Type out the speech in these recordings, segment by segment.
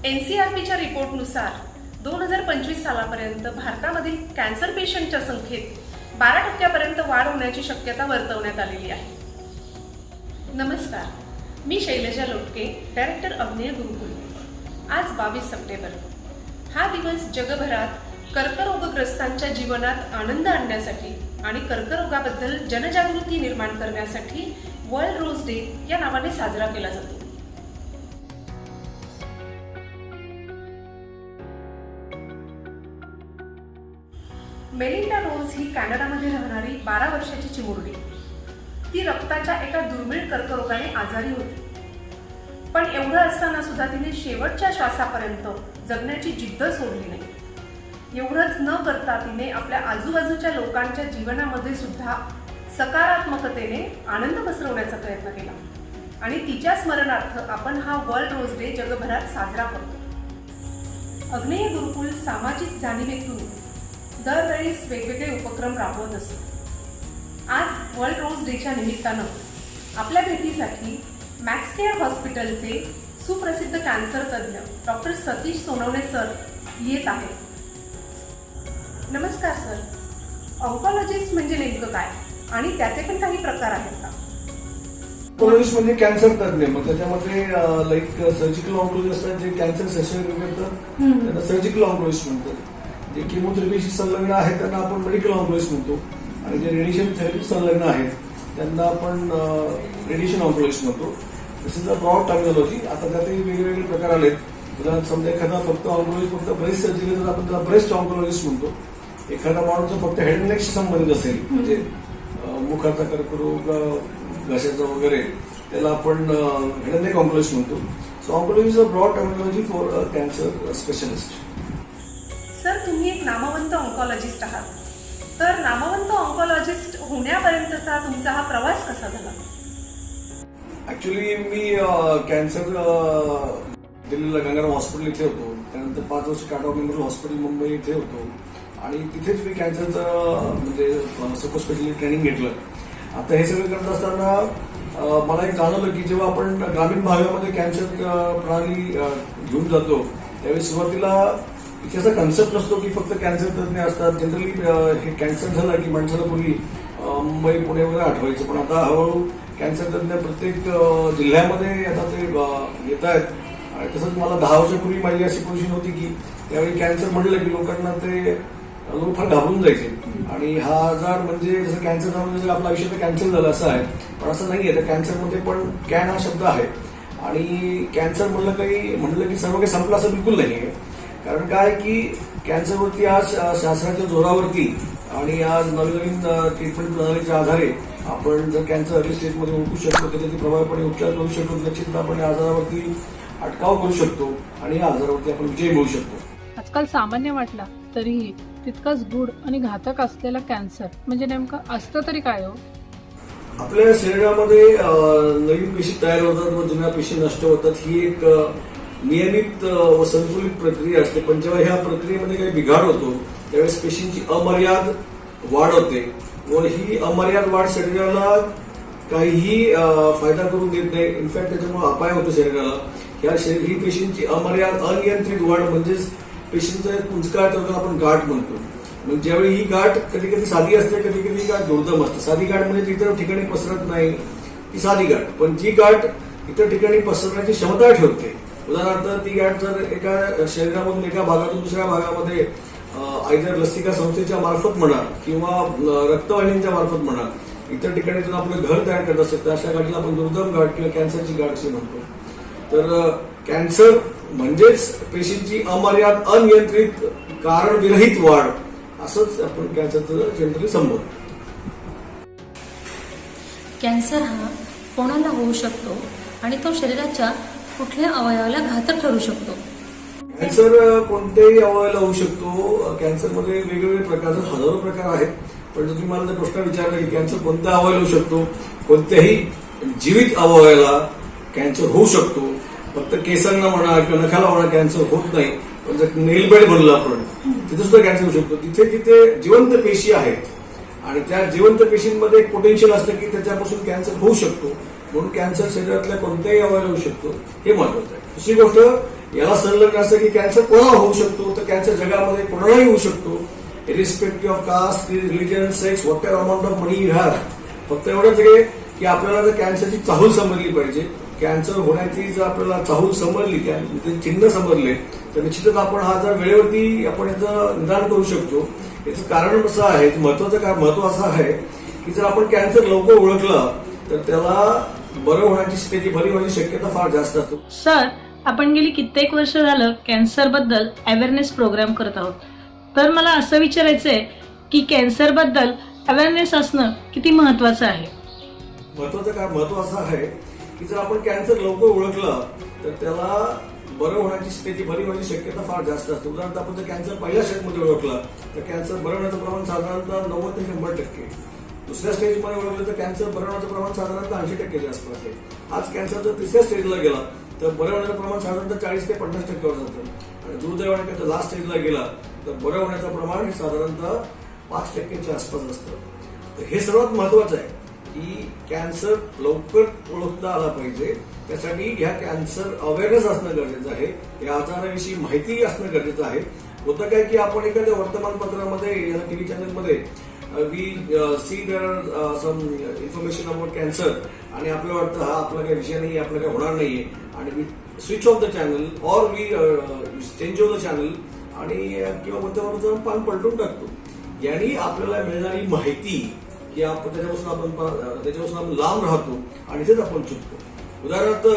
NCRPच्या रिपोर्टनुसार 2025 सालापर्यंत भारतामधील कॅन्सर पेशंटच्या संख्येत 12% वाढ होण्याची शक्यता वर्तवण्यात आलेली आहे. नमस्कार, मी शैलजा लोटके, डायरेक्टर अग्नेय गुरुकुल. आज 22 सप्टेंबर. हा दिवस जगभरात कर्करोगग्रस्तांच्या जीवनात आनंद आणण्यासाठी आणि कर्करोगाबद्दल जनजागृती निर्माण करण्यासाठी वर्ल्ड रोज डे या नावाने साजरा केला जातो. मेलिंडा रोज ही कॅनडामध्ये राहणारी 12 वर्षाची चिमुरडी. ती रक्ताच्या एका दुर्मिळ कर्करोगाने आजारी होती. पण एवढं असताना सुद्धा तिने शेवटच्या श्वासापर्यंत जगण्याची जिद्द सोडली नाही. एवढंच न करता तिने आपल्या आजूबाजूच्या लोकांच्या जीवनामध्ये सुद्धा सकारात्मकतेने आनंद पसरवण्याचा प्रयत्न केला आणि तिच्या स्मरणार्थ आपण हा वर्ल्ड रोज डे जगभरात साजरा करतो. अग्नेय गुरुकुल सामाजिक जाणीवेतून दरवेळेस वेगवेगळे उपक्रम राबवत असतो. आज वर्ल्ड रोज डेच्या निमित्तानं आपल्या भेटीसाठी मॅक्सकेअर हॉस्पिटलचे सुप्रसिद्ध कॅन्सर तज्ज्ञ डॉक्टर सतीश सोनवणे सर येत आहेत. नमस्कार सर. ऑन्कॉलॉजिस्ट म्हणजे नेमकं काय आणि त्याचे पण काही प्रकार आहेत का? ऑन्कॉलॉजिस्ट म्हणजे कॅन्सर तज्ञ. मग त्याच्यामध्ये लाईक सर्जिकल ऑन्कॉलॉजिस्ट असतात जे कॅन्सर सेशन करतात त्यांना सर्जिकल ऑन्कॉलॉजिस्ट म्हणतात. जे किमोथेरपीशी संलग्न आहेत त्यांना आपण मेडिकल ऑन्कॉलॉजिस्ट म्हणतो आणि जे रेडिएशन थेरपी संलग्न आहेत त्यांना आपण रेडिएशन ऑन्कॉलॉजिस्ट म्हणतो. दिस इज अ ब्रॉड टर्मिनॉलॉजी. आता त्यातही वेगवेगळे प्रकार आलेत. उदाहरण समजा एखादा फक्त ऑन्कॉलॉजिस्ट फक्त ब्रेस्ट सर्जरी तर आपण त्याला ब्रेस्ट ऑन्कॉलॉजिस्ट म्हणतो. एखादा माणूस फक्त हेड अँड नेकशी संबंधित असेल म्हणजे मुखाचा कर्करोग घशाचा वगैरे त्याला आपण हेड अँड नेक ऑन्कॉलॉजिस्ट म्हणतो. So oncology is a broad terminology for a cancer specialist. Sir, तुम्ही एक नामवंत ऑन्कॉलॉजिस्ट आहात. तर नामवंत ऑन्कॉलॉजिस्ट होण्यापर्यंतचा तुमचा हा प्रवास कसा झाला? ऍक्च्युली मी कॅन्सर दिल्लीला गंगाराम हॉस्पिटल इथे होतो. त्यानंतर 5 वर्ष टाटा मेमोरियल हॉस्पिटल मुंबई इथे होतो आणि तिथेच मी कॅन्सरचं म्हणजे सुपर स्पेशलिटी ट्रेनिंग घेतलं. आता हे सगळं करत असताना मला एक जाणवलं की जेव्हा आपण ग्रामीण भागामध्ये कॅन्सर प्रणाली घेऊन जातो त्यावेळी सुरुवातीला इथे असा कन्सेप्ट नसतो की फक्त कॅन्सर तज्ञ असतात. जनरली हे कॅन्सर झालं की माणसाला पूर्वी मुंबई पुणे वगैरे आठवायचं, पण आता हळूहळू कॅन्सर तज्ञ प्रत्येक जिल्ह्यामध्ये आता ते येत आहेत. आणि तसंच मला 10 वर्षापूर्वी माझी अशी पोझिशन होती की त्यावेळी कॅन्सर म्हणलं की लोकांना ते लोक फार घाबरून जायचे आणि हा आजार म्हणजे जसं कॅन्सर झालं म्हणजे आपलं आयुष्यात कॅन्सर झालं असं आहे, पण असं नाही आहे. तर कॅन्सरमध्ये पण कॅन हा शब्द आहे आणि कॅन्सर म्हणलं की सर्व काही संपलं असं बिलकुल नाही आहे. कारण काय की कॅन्सरवरती आज शास्त्राच्या जोरावरती आणि आज नवीन ट्रीटमेंट प्रणालीच्या आधारे आपण जर कॅन्सर अर्ली स्टेजमध्ये ओळखू शकतो तर त्याचे प्रभावीपणे उपचार करू शकतो. निश्चितच आपण या आजारावरती अटकाव करू शकतो आणि या आजारावरती आपण विजय मिळवू शकतो. आजकाल सामान्य वाटला तरीही तितकाच गूढ आणि घातक असलेला कॅन्सर म्हणजे नेमकं असतं तरी काय हो? आपल्या शरीरामध्ये नवीन पेशी तयार होतात व जुन्या पेशी नष्ट होतात. ही एक नियमित व संतुलित प्रक्रिया असते. पण जेव्हा ह्या प्रक्रियेमध्ये काही बिघाड होतो त्यावेळेस पेशींची अमर्याद वाढ होते व ही अमर्याद वाढ शरीराला काहीही फायदा करून देत नाही. इनफॅक्ट त्याच्यामुळे अपाय होतो शरीराला. ही पेशींची अमर्याद अनियंत्रित वाढ म्हणजेच पेशींचा कुंचकाळ तर आपण गाठ म्हणतो. मग ज्यावेळी ही गाठ कधी कधी साधी असते, कधी कधी गाठ दुर्दम असते. साधी गाठ म्हणजे इतर ठिकाणी पसरत नाही ती साधी गाठ, पण जी गाठ इतर ठिकाणी पसरण्याची क्षमता ठेवते. उदाहरणार्थ ती गाठ जर एका शरीरामधून एका भागातून दुसऱ्या भागामध्ये आयदर लसिका संस्थेच्या मार्फत म्हणा किंवा रक्तवाहिन्यांच्या मार्फत म्हणा इतर ठिकाणी जर आपलं घर तयार करत असेल तर अशा गाठीला आपण दुर्दम गाठ किंवा कॅन्सरची गाठ असे म्हणतो. तर कॅन्सर म्हणजेच पेशींची अमर्याद अनियंत्रित कारणविरहित वाढ असंच आपण कॅन्सरचं जनरली संबोधतो. कॅन्सर हा कोणाला होऊ शकतो आणि तो शरीराच्या कुठल्या अवयवाला घातक ठरू शकतो? कॅन्सर कोणत्याही अवयवाला होऊ शकतो. कॅन्सरमध्ये वेगवेगळे प्रकारचे हजारो प्रकार आहेत. पण जर तुम्ही मला जर प्रश्न विचारला की कॅन्सर कोणत्या अवयवाला होऊ शकतो, कोणत्याही जीवित अवयवाला कॅन्सर होऊ शकतो. फक्त केसांना म्हणा किंवा नखाला म्हणा कॅन्सर होत नाही. पण जर नेल बेड म्हणलं आपण तिथे सुद्धा कॅन्सर होऊ शकतो. तिथे तिथे जिवंत पेशी आहेत आणि त्या जिवंत पेशींमध्ये एक पोटेन्शियल असतं की त्याच्यापासून कॅन्सर होऊ शकतो. म्हणून कॅन्सर शरीरातल्या कोणत्याही अवयवाला होऊ शकतो हे महत्वाचं आहे. दुसरी गोष्ट याला संलग्न असं की कॅन्सर कोणाला होऊ शकतो, तर कॅन्सर जगामध्ये कोणालाही होऊ शकतो, irrespective of caste, religion, sex, whatever amount of money you have. फक्त एवढंच आहे की आपल्याला जर कॅन्सरची चाहूल समजली पाहिजे. कॅन्सर होण्याची जर आपल्याला चाहूल समजली, त्याचे चिन्ह समजले, तर निश्चितच आपण हा जर वेळेवरती आपण याचं निदान करू शकतो. याचं कारण कसं आहे, महत्व असं आहे की जर आपण कॅन्सर लवकर ओळखला तर त्याला बरं होण्याची, त्याची बरी होण्याची शक्यता फार जास्त असतो. सर, आपण गेली कित्येक वर्ष झालं कॅन्सरबद्दल अवेअरनेस प्रोग्राम करत आहोत. तर मला असं विचारायचंय की कॅन्सरबद्दल अवेअरनेस असणं किती महत्वाचं आहे? महत्व असं आहे की जर आपण कॅन्सर लवकर ओळखला तर त्याला बरं होण्याची, त्याची बरी होण्याची शक्यता फार जास्त असते. उदाहरणार्थ आपण जर कॅन्सर पहिल्या स्टेजमध्ये ओळखला तर कॅन्सर बरं होण्याचं प्रमाण साधारणतः 90 ते 100%. दुसऱ्या स्टेजमध्ये ओळखलं तर कॅन्सर बरं होण्याचं प्रमाण साधारणतः 80% आसपास आहे. आज कॅन्सर जर तिसऱ्या स्टेजला गेला तर बरं होण्याचं प्रमाण साधारणतः 40 ते 50% वर जातं. आणि दुर्दैवाने त्याचा लास्ट स्टेजला गेला तर बरं होण्याचं प्रमाण हे साधारणतः 5%च्या आसपास असतं. तर हे सर्वात महत्वाचं आहे की कॅन्सर लवकर ओळखता आला पाहिजे. त्यासाठी ह्या कॅन्सर अवेअरनेस असणं गरजेचं आहे, या आजाराविषयी माहिती असणं गरजेचं आहे. होतं काय की आपण एखाद्या वर्तमानपत्रामध्ये या टीव्ही चॅनलमध्ये we see there some information about cancer आणि आपल्याला वाटतं हा आपला काही विषय नाही, आपलं काही होणार नाहीये, आणि we switch off the channel or we change off the channel आणि किंवा वर्तमानपत्र पान पलटून टाकतो. यानी आपल्याला मिळणारी माहिती की आपण त्याच्यापासून आपण लांब राहतो आणि तेच आपण चुकतो. उदाहरणार्थ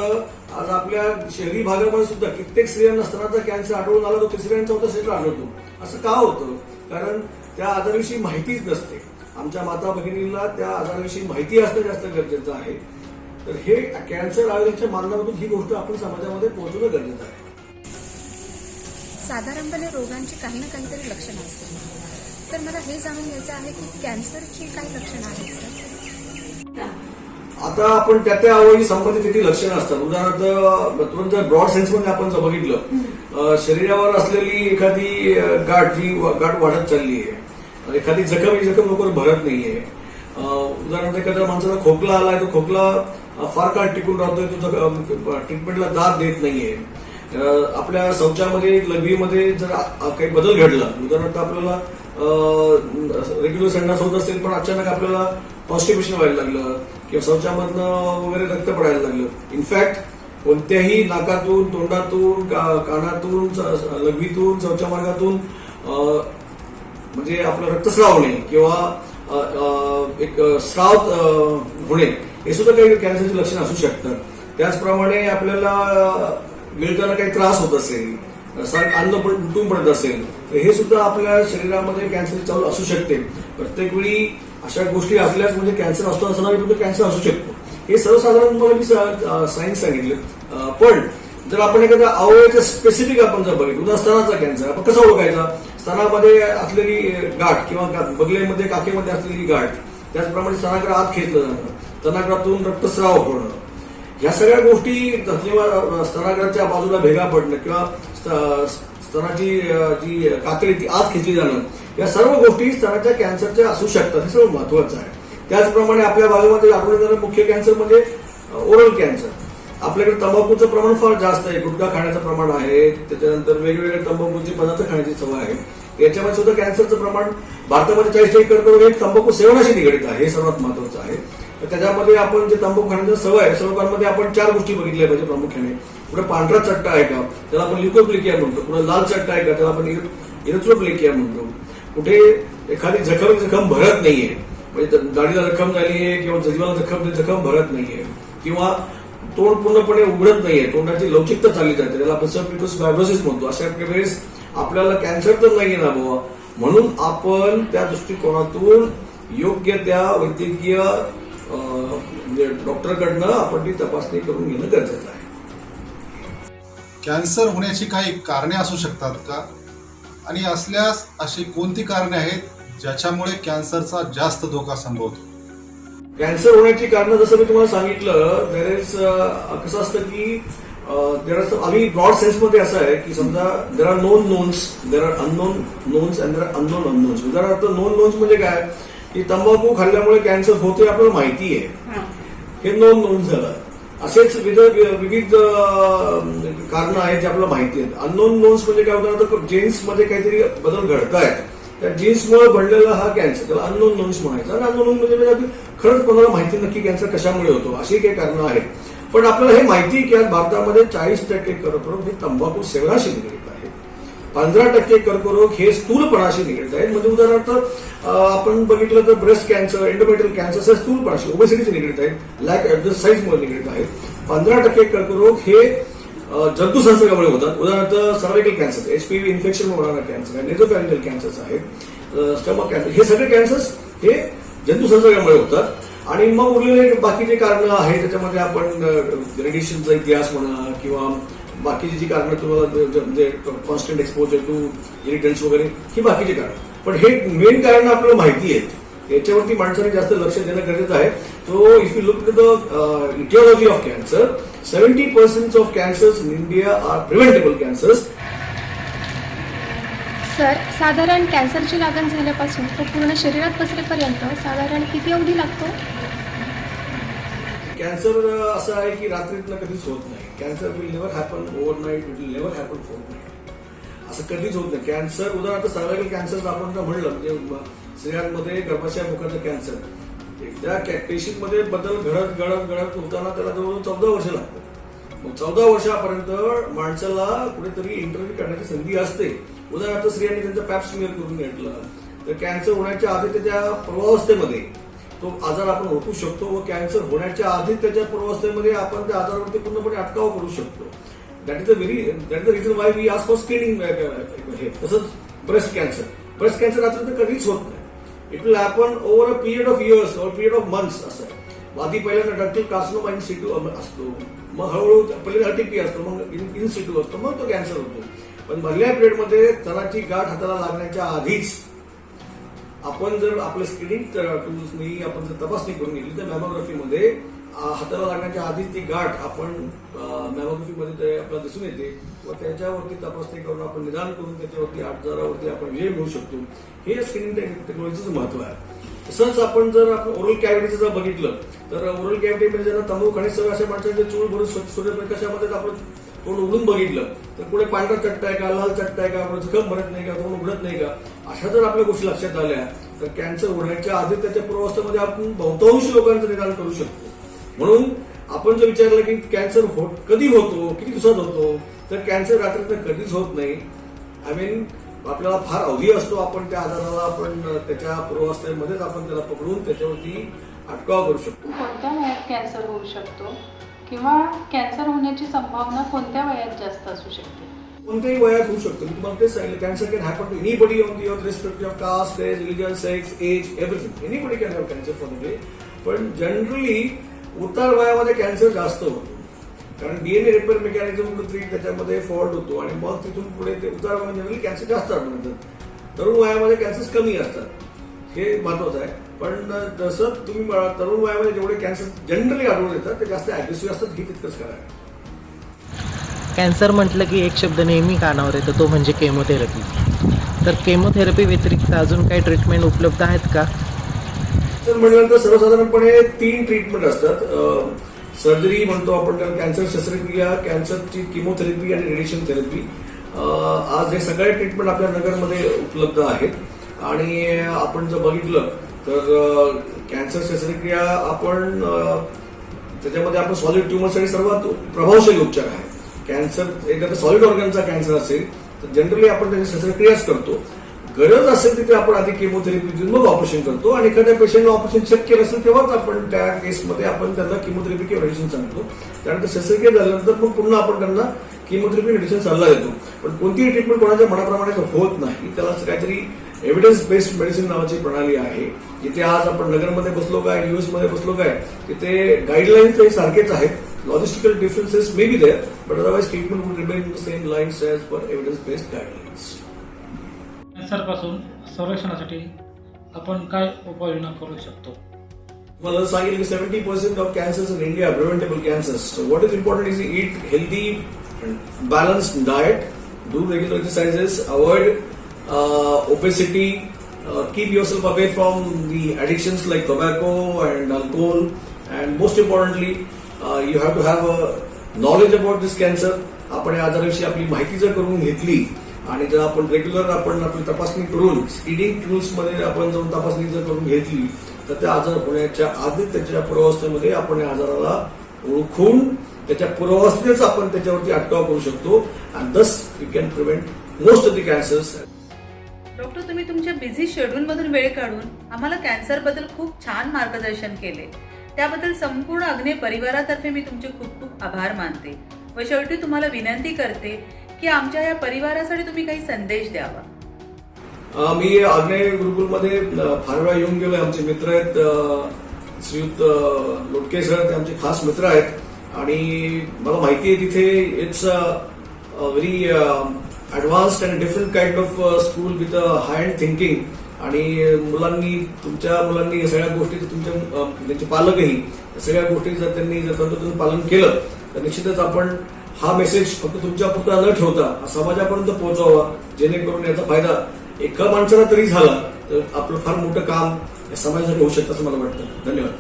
आज आपल्या शहरी भागामध्ये सुद्धा कित्येक स्त्रियांना स्तनाचा कॅन्सर आढळून आला, तो 3ऱ्या आणि 4थ्या स्टेजला आढळतो. असं का होतं? कारण त्या आजाराविषयी माहितीच नसते. आमच्या माता भगिनींना त्या आजाराविषयी माहिती असणं जास्त गरजेचं आहे. तर हे कॅन्सर अवेअरनेसच्या माध्यमातून ही गोष्ट आपण समाजामध्ये पोहोचवणं गरजेचं आहे. साधारणपणे रोगांची काही ना काहीतरी लक्षणं असतात, तर मला हे जाणून घ्यायचं आहे की कॅन्सरची काय लक्षणं आहेत सर? आता आपण त्या अवयवी संबंधित किती लक्षणं असतात. उदाहरणार्थ तुरंत जर ब्रॉड सेन्समध्ये आपण जर बघितलं, शरीरावर असलेली एखादी गाठ वाढत चालली आहे, एखादी जखम लवकर भरत नाहीये. उदाहरणार्थ एखाद्या माणसाला खोकला आलाय, तो खोकला फार काळ टिकून राहतोय, तो ट्रीटमेंटला दाद देत नाहीये. आपल्या शौचामध्ये, लघवीमध्ये जर काही बदल घडला, उदाहरणार्थ आपल्याला रेग्युलर संडास होत असेल पण अचानक आपल्याला कॉन्स्टिपेशन व्हायला लागलं किंवा शौचामधनं वगैरे रक्त पडायला लागलं. इनफॅक्ट कोणत्याही नाकातून, तोंडातून, कानातून, लघवीतून, शौचमार्गातून म्हणजे आपलं रक्तस्राव होणे किंवा एक स्राव होणे, हे सुद्धा काही कॅन्सरची लक्षणं असू शकतात. त्याचप्रमाणे आपल्याला गिळताना काही त्रास होत असेल, अन्न पण उलटून पडत असेल, तर हे सुद्धा आपल्या शरीरामध्ये कॅन्सरची चालू असू शकते. प्रत्येक वेळी अशा गोष्टी असल्यास म्हणजे कॅन्सर असतो असं नाही, कॅन्सर असू शकतो. हे सर्वसाधारण तुम्हाला मी सायन्स सांगितलं. पण जर आपण एखाद्या अवयवाच्या स्पेसिफिक आपण जर बघितलं, उदाहरण स्तनाचा कॅन्सर आपण कसा ओळखायचा? स्तनामध्ये असलेली गाठ किंवा बगलेमध्ये, काखेमध्ये असलेली गाठ, त्याचप्रमाणे स्तनाग्र आत खेचलं जाणं, स्तनाग्रातून रक्तस्राव होणं, ह्या सगळ्या गोष्टी किंवा स्तनाग्राच्या बाजूला भेगा पडणं किंवा स्तनाची जी कातडी ती आत खेचली जाणं, या सर्व गोष्टी स्तनाच्या कॅन्सरच्या असू शकतात. हे सर्व महत्वाचं आहे. त्याचप्रमाणे आपल्या भागामध्ये आढळून येणारं मुख्य कॅन्सर म्हणजे ओरल कॅन्सर. आपल्याकडे तंबाखूचं प्रमाण फार जास्त आहे, गुटखा खाण्याचं प्रमाण आहे, त्याच्यानंतर वेगवेगळे तंबाखूचे पदार्थ खाण्याची सवय आहे. याच्यामध्ये सुद्धा कॅन्सरचं प्रमाण भारतामध्ये 40% कर्करोग हे तंबाखू सेवनाशी निगडीत आहे. हे सर्वात महत्वाचं आहे. तर त्याच्यामध्ये आपण जे तंबाखू खाण्याची सवय आहे, सर्व लोकांमध्ये आपण 4 गोष्टी बघितल्या पाहिजे प्रामुख्याने. पुढे पांढरा चट्टा आहे का, त्याला आपण ल्युकोप्लेकिया म्हणतो. पुढे लाल चट्टा आहे का, त्याला आपण इरिथ्रोप्लेकिया म्हणतो. कुठे एखादी जखम भरत नाहीये, म्हणजे दाढीला जखम झालीये किंवा जखमाला जखम भरत नाहीये, किंवा तोंड पूर्णपणे उघडत नाहीये, तोंडाची लवचिकता चालली जाते, त्याला आपण सबम्युकस फायब्रोसिस म्हणतो. अशा वेळेस आपल्याला कॅन्सर तर नाहीये ना बाबा, म्हणून आपण त्या दृष्टिकोनातून योग्य त्या वैद्यकीय डॉक्टरकडनं आपण ती तपासणी करून घेणं गरजेचं आहे. कॅन्सर होण्याची काही कारणे असू शकतात का, आणि असल्यास अशी कोणती कारणे आहेत ज्याच्यामुळे कॅन्सरचा जास्त धोका संभवतो? कॅन्सर होण्याची कारणं जसं मी तुम्हाला सांगितलं, कसं असतं की आम्ही ब्रॉड सेन्समध्ये असं आहे की समजा there are known knowns, there are unknown knowns and there are unknown unknowns. उदाहरणार्थ नोन नोन्स म्हणजे काय की तंबाखू खाल्ल्यामुळे कॅन्सर होते आपल्याला माहिती आहे, हे नोन नोन्स झालं. असेच विविध कारणं आहेत जे आपल्याला माहिती आहेत. अननोन नोन्स म्हणजे काय होतं, जीन्समध्ये काहीतरी बदल घडतायत, त्या जीन्समुळे घडलेला हा कॅन्सर, त्याला अननोन नोन्स म्हणायचं. आणि अननोन म्हणजे खरंच कोणाला माहिती नक्की कॅन्सर कशामुळे होतो, अशी काही कारणं आहेत. पण आपल्याला हे माहिती की आज भारतामध्ये 40% कर्करोग हे तंबाखू सेवनाशी निगडीत आहेत. 15% कर्करोग हे स्थूलपणाशी निगडीत आहेत. म्हणजे उदाहरणार्थ आपण बघितलं तर ब्रेस्ट कॅन्सर, एंडोमेट्रियल कॅन्सर हे स्थूलपणाशी, ओबेसिटीशी निगडीत आहेत, लॅक एक्सरसाइजमुळे निगडीत आहेत. 15% कर्करोग हे जंतू संसर्गामुळे होतात. उदाहरणार्थ सर्वायकल कॅन्सर, HPV इन्फेक्शन होणारा कॅन्सर आहे, नेझोफॅरिंजियल कॅन्सर्स आहेत, स्टमक कॅन्सर, हे सगळे कॅन्सर्स हे जंतू संसर्गामुळे होतात. आणि मग उरलेले बाकीचे कारणं आहेत, त्याच्यामध्ये आपण रेडिएशनचा इतिहास म्हणा किंवा बाकीची जी कारणं तुम्हाला म्हणजे कॉन्स्टंट एक्सपोजर टू इरिटंट्स वगैरे, ही बाकीची कारणं. पण हे मेन कारण आपल्याला माहिती आहेत, याच्यावरती माणसाने जास्त लक्ष देणं गरजेचं आहे. So if you look to the aetiology of cancer, 70% of cancers in India are preventable cancers. Sir, साधारण कॅन्सरची लागण झाल्यापासून तो पूर्ण शरीरात पसरेपर्यंत साधारण किती अवधी लागतो? कॅन्सर असं आहे की रात्रीतनं कधीच होत नाही. Cancer will never happen overnight, will never happen fortnight, असं कधीच होत नाही. कॅन्सर उदाहरणार्थ सर्वायकल कॅन्सर आपण जर म्हणलं म्हणजे स्त्रियांमध्ये गर्भाशय मुखाचं कॅन्सर, त्या पेशींमध्ये बदल घडत होताना त्याला जवळजवळ 14 वर्ष लागतात. मग 14 वर्षापर्यंत माणसाला कुठेतरी इंटरव्ह्यू करण्याची संधी असते. उदाहरणार्थ स्त्रियांनी त्यांचं पॅप स्मिअर करून घेतलं तर कॅन्सर होण्याच्या आधी त्याच्या पूर्वावस्थेमध्ये तो आजार आपण ओळखू शकतो व कॅन्सर होण्याच्या आधी त्याच्या पूर्वावस्थेमध्ये आपण त्या आजारावरती पूर्णपणे अटकाव करू शकतो. That is the reason why we ask for screening. हे तसंच ब्रेस्ट कॅन्सर रात्री कधीच होत नाही. It will happen over a period of years or period of months. असं आहे, आधी पहिल्यांदा डक्टल कार्सिनोमा इन सिटू असतो, मग हळूहळू पहिल्यांदा हर्टिपी असतो, मग इन सिटू असतो, मग तो कॅन्सर होतो. पण मधल्या पिरियडमध्ये स्तनाची गाठ हाताला लागण्याच्या आधीच आपण जर आपलं स्क्रीनिंग टूल्सनी आपण जर तपासणी करून घेतली तर मॅमोग्राफीमध्ये हाताला लागण्याच्या आधीच ती गाठ आपण मॅमोग्राफीमध्ये आपल्याला दिसून येते व त्याच्यावरती तपासणी करून आपण निदान करून त्याच्यावरती आजारावरती आपण विजय मिळू शकतो. हे स्क्रीनिंग टेक्नॉलॉजीचं महत्व आहे. तसंच आपण जर ओरल कॅव्हिटीचं जर बघितलं तर ओरल कॅव्हिटीमध्ये ज्यांना तंबाखू खाणे सवय अशा माणसांचे चूळ भरून सूर्यप्रकाशामध्ये आपण तोंड उघडून बघितलं तर पुढे पांढरा चट्टा आहे का, लाल चट्टा आहे का, जखम भरत नाही का, तोंड उघडत नाही का, अशा जर आपल्या गोष्टी लक्षात आल्या तर कॅन्सर होण्याच्या आधी त्याच्या पूर्वावस्थेमध्ये आपण बहुतांश लोकांचं निदान करू शकतो. म्हणून आपण जर विचारलं की कॅन्सर कधी होतो, किती दिवसात होतो, तर कॅन्सर रात्रीतनं कधीच होत नाही. आय मीन आपल्याला फार अवधी असतो. आपण त्या आजाराला आपण त्याच्या पूर्वावस्थेमध्येच आपण त्याला पकडून त्याच्यावरती अटकाव करू शकतो. कोणत्या वयात कॅन्सर होऊ शकतो किंवा कॅन्सर होण्याची संभावना कोणत्या वयात जास्त असू शकते? कोणत्याही वयात होऊ शकतो. मी तुम्हाला तेच सांगितलं, cancer can happen to anybody on the earth respective of caste, race, religion, sex, age, everything. Anybody can have cancer for the day. पण जनरली उतार वयामध्ये कॅन्सर जास्त होतो, कारण डीएनए रिपेअर मेकॅनिझम त्याच्यामध्ये फॉल्ट होतो आणि मग तिथून पुढे ते उतार वयामध्ये जनरली कॅन्सर जास्त आढळून येतात. तरुण वयामध्ये कॅन्सर कमी असतात, हे महत्वाचं आहे. पण जसं तुम्ही तरुण वयामध्ये जेवढे कॅन्सर जनरली आढळून येतात ते जास्त अग्रेसिव्ह असतात, हे तितकंच खरं आहे. कॅन्सर म्हटलं की एक शब्द नेहमी कानावर येतो, तो म्हणजे केमोथेरपी. तर केमोथेरपी व्यतिरिक्त अजून काही ट्रीटमेंट उपलब्ध आहेत का? तर म्हटल्यानंतर सर्वसाधारणपणे 3 ट्रीटमेंट असतात. सर्जरी म्हणतो आपण त्याला, कॅन्सर शस्त्रक्रिया, कॅन्सरची किमोथेरपी आणि रेडिएशन थेरपी. आज हे सगळे ट्रीटमेंट आपल्या नगरमध्ये उपलब्ध आहेत. आणि आपण जर बघितलं तर कॅन्सर शस्त्रक्रिया आपण त्याच्यामध्ये आपण सॉलिड ट्युमरसाठी सर्वात प्रभावशाली उपचार आहे. कॅन्सर एखादा सॉलिड ऑर्गनचा कॅन्सर असेल तर जनरली आपण त्याची शस्त्रक्रियाच करतो. गरज असेल तिथे आपण आधी केमोथेरपी देऊन मग ऑपरेशन करतो आणि एखाद्या पेशंटला ऑपरेशन शक्य असेल तेव्हाच आपण त्या केसमध्ये आपण त्यांना केमोथेरपी किंवा रेडिएशन सांगतो. त्यानंतर शस्त्रक्रिया झाल्यानंतर मग पुन्हा आपण त्यांना केमोथेरपी रेडिएशन सल्ला देतो. पण कोणतीही ट्रीटमेंट कोणाच्या मनाप्रमाणे होत नाही. त्याला काहीतरी एव्हिडन्स बेस्ड मेडिसिन नावाची प्रणाली आहे, जिथे आज आपण नगरमध्ये बसलो काय, यूएस मध्ये बसलो काय, तिथे गाईडलाईन्स सारखेच आहेत. Logistical differences may be there, but otherwise treatment would remain in the same lines as per evidence based guidelines. कॅन्सरपासून संरक्षणासाठी आपण काय उपाययोजना करू शकतो? मला सांगितलं की 70% of cancers in India preventable cancers. So what is important is eat healthy balanced diet, do regular exercises, avoid obesity, keep yourself away from the addictions like tobacco and alcohol, and most importantly you have to have knowledge about this cancer. आपण या आजाराविषयी आपली माहिती जर करून घेतली आणि जर आपण रेग्युलर आपण आपली तपासणी करून स्क्रीनिंग टूल्समध्ये आपण जाऊन तपासणी जर करून घेतली तर त्या आजार होण्याच्या आधी त्याच्या पूर्वावस्थेमध्ये आपण या आजाराला ओळखून त्याच्या पूर्वावस्थेच आपण त्याच्यावरती अटकाव करू शकतो अँड दस you can prevent most of the cancers. Doctor, तुम्ही तुमच्या बिझी शेड्यूलमधून वेळ काढून आम्हाला कॅन्सरबद्दल खूप छान मार्गदर्शन केले. त्याबद्दल संपूर्ण अग्ने परिवारातर्फे मी तुमचे खूप खूप आभार मानते व शेवटी तुम्हाला विनंती करते की आमच्या या परिवारासाठी तुम्ही काही संदेश द्यावा. मी अग्नेय गुरुकुलमध्ये फार वेळा येऊन गेलोय. आमचे मित्र आहेत श्रीयुत लोटके सर, ते आमचे खास मित्र आहेत आणि मला माहिती आहे तिथे it's very advanced and different kind of school with high and thinking. आणि तुमच्या मुलांनी या सगळ्या गोष्टी त्यांचे पालकही या सगळ्या गोष्टी जर त्यांनी तंतोतंत पालन केलं तर निश्चितच आपण हा मेसेज फक्त तुमच्यापुरता न ठेवता समाजापर्यंत पोहोचवावा, जेणेकरून याचा फायदा एका माणसाला तरी झाला तर आपलं फार मोठं काम या समाजासाठी होऊ शकतं असं मला वाटतं. धन्यवाद.